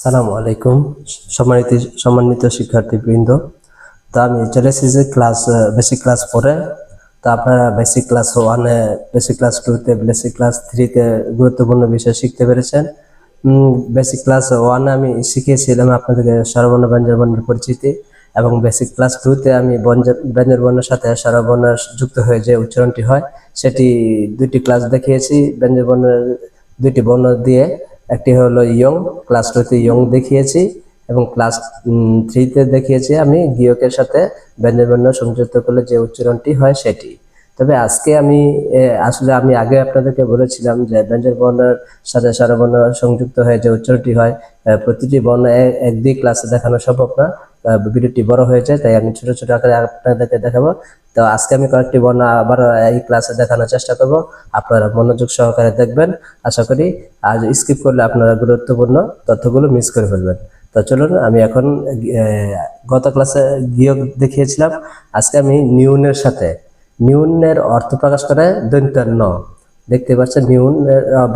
আসসালামু আলাইকুম সম্মানিত শিক্ষার্থীবৃন্দ। তো আমি চলে এসেছি বেসিক ক্লাস 4-এ। তো আপনারা বেসিক ক্লাস 1-এ, বেসিক ক্লাস 2-তে, বেসিক ক্লাস 3-তে গুরুত্বপূর্ণ বিষয় শিখতে পেরেছেন। বেসিক ক্লাস 1-এ আমি শিখিয়েছিলাম আপনাদেরকে স্বরবর্ণ ব্যঞ্জনবর্ণের পরিচিতি, এবং বেসিক ক্লাস 2-তে আমি ব্যঞ্জনবর্ণের সাথে স্বরবর্ণ যুক্ত হয়ে যে উচ্চারণটি হয় সেটি দুটি ক্লাস দেখিয়েছি। ব্যঞ্জনবর্ণের দুটি বর্ণ দিয়ে, একটি হলো ইয়ং, ক্লাস 2-তে ইয়ং দেখিয়েছি, এবং ক্লাস 3-তে দেখিয়েছি আমি গিয়কের সাথে ব্যঞ্জনবর্ণ সংযুক্ত করলে যে উচ্চারণটি হয় সেটি। তবে আজকে আসলে আমি আগে আপনাদেরকে বলেছিলাম যে ব্যঞ্জনবর্ণের সাথে স্বরবর্ণ সংযুক্ত হয়ে যে উচ্চারণটি হয়, প্রতিটি বর্ণ একদিক ক্লাসে দেখানো সম্ভব না, ভিডিওটি বড় হয়ে যায়, তাই আমি ছোট ছোট আকারে আপনাদেরকে দেখাবো। তো আজকে আমি কয়েকটি বর্ণ আবার এই ক্লাসে দেখানোর চেষ্টা করব, আপনারা মনোযোগ সহকারে দেখবেন। আশা করি আজ স্কিপ করলে আপনারা গুরুত্বপূর্ণ তথ্যগুলো মিস করে ফেলবেন। তো চলুন, আমি এখন গত ক্লাসে গিয়ক দেখিয়েছিলাম, আজকে আমি নিউনের সাথে, নিউনের অর্থ প্রকাশ করে দন্ত্য, দেখতে পাচ্ছেন নিউন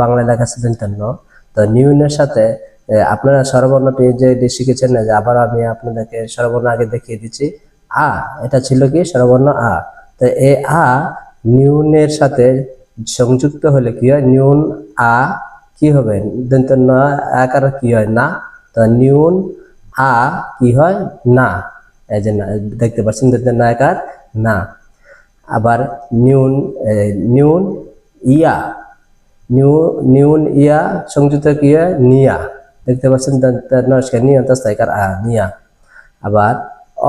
বাংলায় লেখা আছে দন্ত্য। তো নিউনের সাথে আপনারা স্বরবর্ণটি যে শিখেছেন, যে আবার আমি আপনাদেরকে স্বরবর্ণ আগে দেখিয়ে দিচ্ছি। আ, এটা ছিল কি স্বরবর্ণ আ। তো এই আ নিউনের সাথে সংযুক্ত হলে কি হয়? নিউন আ কি হবে? দন্ত ন আকার কি হয়? না। তো নিউন আ কি হয়? না। এই যে দেখতে পাচ্ছেন দন্ত ন আকার না। আবার নিউন ইয়া, নিউন ইয়া সংযুক্ত কি হয়? নিয়া। দেখতে পাচ্ছেন দন্ত নস্কার নিয়ন্ত্রণ আ, নিয়া। আবার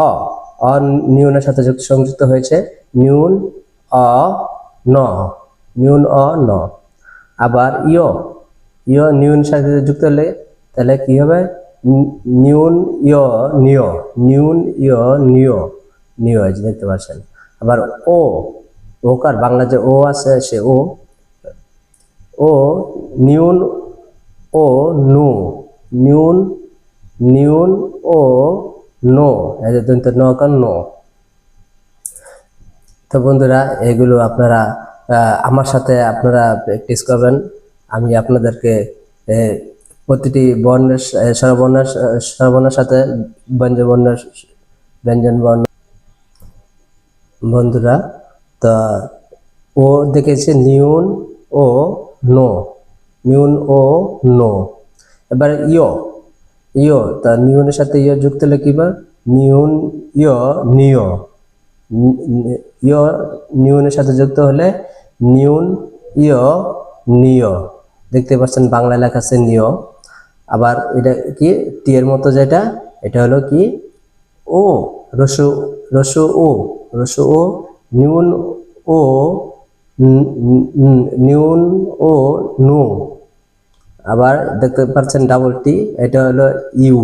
অ, অ নিউনের সাথে সংযুক্ত হয়েছে, নিউন অ ন, নিউন অ ন। আবার ইয়, ইয় নিউন সাথে যুক্ত হলে তাহলে কি হবে? নিউন ইয় নিয়, নিউন ইয় নিয়, নিয়, দেখতে পাচ্ছেন। আবার ও, ওকার বাংলা যে ও আছে সে ও, ও নিউন ও নু, নিউন নিউন ও নো, এই যে দন্ত নকার নো। তো বন্ধুরা, এগুলো আপনারা আমার সাথে আপনারা প্র্যাকটিস করবেন। আমি আপনাদেরকে প্রতিটি বর্ণের স্বরবর্ণের সাথে ব্যঞ্জন বর্ণ। বন্ধুরা, তো ও দেখেছে নিউন ও নো, নিউন ও নো। এবার ইয়, ইয়, তা নিউনের সাথে ইয় যুক্ত হলে কি বা? নিউন ইয় নিয়, ইয় নিউনের সাথে যুক্ত হলে নিউন ইয় নিয়। দেখতে পাচ্ছেন বাংলা লেখা আছে নিয়। আবার এটা কি টি এর মতো, যেটা এটা হলো কি ও, রসু, রসু ও, রসু ও, নিউন ও, নিউন ও নু। আবার দেখতে পাচ্ছেন ডাবল টি, এটা হলো ইউ,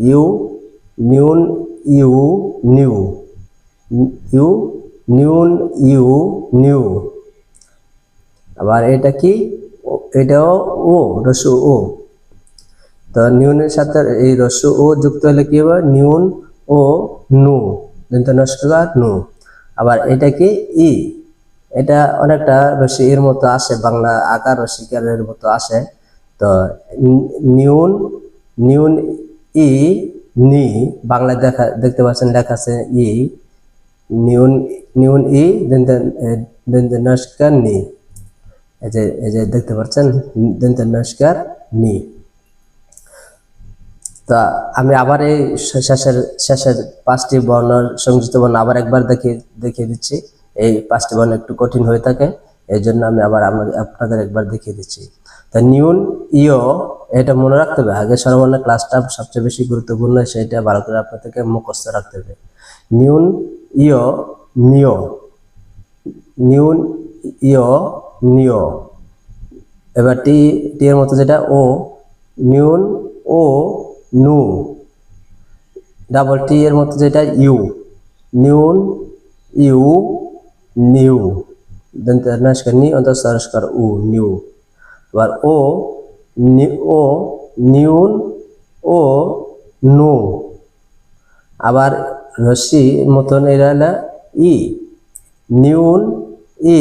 ইউ, নিউন ইউ নিউ, ইউ, নিউন ইউ নিউ। আবার এটা কি? এটাও ও, রসু ও। তো নিউনের সাথে এই রসু ও যুক্ত হলে কি হবে? নিউন ও নু, দন্ত নস্কার নু। আবার এটা কি? ই, এটা অনেকটা রসি এর মতো আসে, বাংলা আকার রসিকারের মতো আসে। তো নিউন, নিউন ই নি, বাংলায় দেখতে পাচ্ছেন লেখা আছে ই, নিউন, নিউন ই দন্ত নস্কার নি, এই যে দেখতে পাচ্ছেন দন্ত নস্কার নি। তা আমি আবার এই শেষের 5টি বর্ণ সংযুক্ত বর্ণ আবার একবার দেখিয়ে দিচ্ছি। এই 5টি বর্ণ একটু কঠিন হয়ে থাকে, এই জন্য আমি আবার আপনাদের একবার দেখিয়ে দিচ্ছি। তা নিউন ইয়, এটা মনে রাখতে হবে। আগে স্বরবর্ণের ক্লাসটা সবচেয়ে বেশি গুরুত্বপূর্ণ, সেটা ভালো করে আপনাদেরকে মুখস্থ রাখতে হবে। নিউন ইয় নিয়, নিউন ইয় নিয়। এবার টি এর মতো যেটা ও, নিউন ও নু। ডাবল টি এর মতো যেটা ইউ, নিউন ইউ নিউ, দন্ত নস্কার নি অন্ত সরস্কার উ, নিউ। আবার ও, ও নিউন ও নু। আবার রশ্মি মতন এরা হলো ই, নিউন ই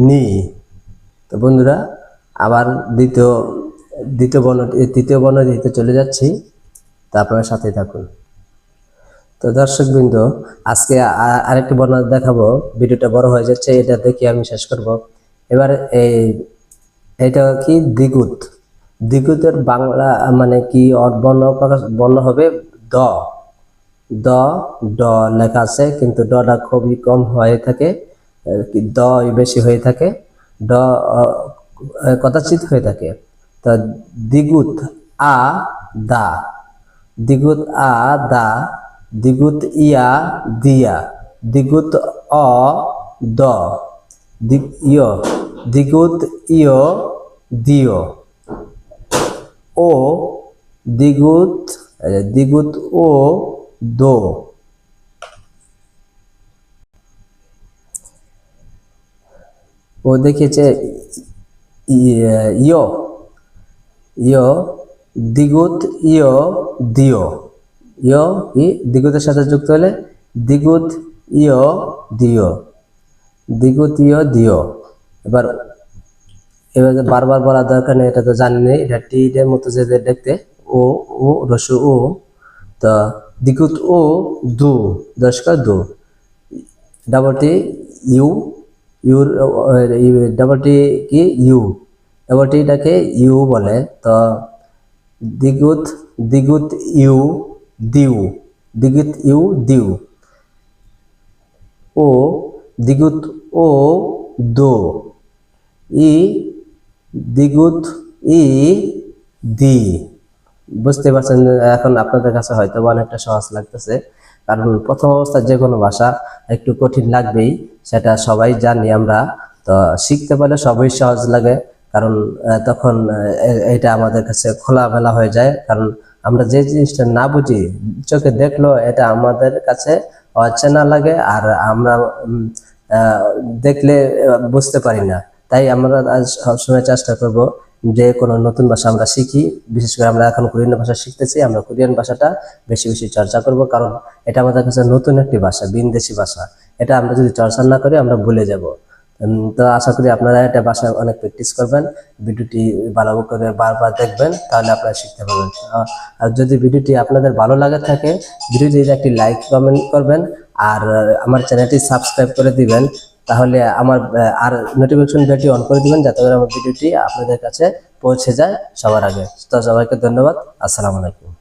নি। তো বন্ধুরা, আবার দ্বিতীয় তৃতীয় বর্ণ দিতে চলে যাচ্ছি, তা আপনারা সাথে থাকুন। তো দর্শকবৃন্দ, আজকে আরেকটি বর্ণ দেখাবো। ভিডিওটা বড় হয়ে যাচ্ছে, এটা দেখে আমি শেষ করব। এবার এটা কি দ্বিগুত। দ্বিগুতের বাংলা মানে কি বর্ণ হবে দ। দ ড লেখা আছে, কিন্তু ডটা খুবই কম হয়ে থাকে, দ বেশি হয়ে থাকে, ড কদাচিৎ হয়ে থাকে। তো দ্বিগুত আ দা, দ্বিগুত আ দা, দ্বিগুত ইয়া দিয়া, দ্বিগুত অ দ, দ্বিগুত ইয় দিও, ও দ্বিগুত ও দো। ও দেখিয়েছে ইয়, দ্বিগুত ইয় দিও। ইয় কি দ্বিগুতের সাথে যুক্ত হলে দ্বিগুত ইয় দিও, দ্বিগুত ইয় দিও। এবার বারবার বলার দরকার নেই, এটা তো জানেন। এটা টি এর মতো যে দেখতে, ও ও রসু ও। তো দ্বিগুত ও দু, দশকা দু, double T U, double T কি ইউ, ডাবল টিটাকে ইউ বলে। তো দ্বিগুত ইউ দিউ, দ্বিগুত ইউ দিউ, ও দ্বিগুত ও দো, ই দ্বিগুত ই দি। বুঝতে পারছেন? এখন আপনাদের কাছে হয়তো অনেকটা সহজ লাগতেছে, কারণ প্রথম অবস্থায় যে কোনো ভাষা একটু কঠিন লাগবেই, সেটা সবাই জানি আমরা। তো শিখতে পারলে সবই সহজ লাগে, কারণ তখন এটা আমাদের কাছে খোলামেলা হয়ে যায়। কারণ আমরা যে জিনিসটা না বুঝি, চোখে দেখলো এটা আমাদের কাছে অচেনা লাগে, আর আমরা দেখলে বুঝতে পারি না। তাই আমরা সবসময় চেষ্টা করব যে কোনো নতুন ভাষা আমরা শিখি। বিশেষ করে আমরা এখন কোরিয়ান ভাষা শিখতেছি, আমরা কোরিয়ান ভাষাটা বেশি বেশি চর্চা করব, কারণ এটা আমাদের কাছে নতুন একটি ভাষা, বিদেশি ভাষা। এটা আমরা যদি চর্চা না করি আমরা ভুলে যাব। তো আশা করি আপনারা এটা ভাষায় অনেক প্র্যাকটিস করবেন, ভিডিওটি ভালো করে বারবার দেখবেন, তাহলে আপনারা শিখতে পারবেন। আর যদি ভিডিওটি আপনাদের ভালো লাগে থাকে, ভিডিওটিতে একটি লাইক কমেন্ট করবেন, আর আমার চ্যানেলটি সাবস্ক্রাইব করে দিবেন। তাহলে আমার আর নোটিফিকেশন বেলটি অন করে দিবেন, যাতে করে আমার ভিডিওটি আপনাদের কাছে পৌঁছে যায় সবার আগে। তো সবাইকে ধন্যবাদ। আসসালামু আলাইকুম।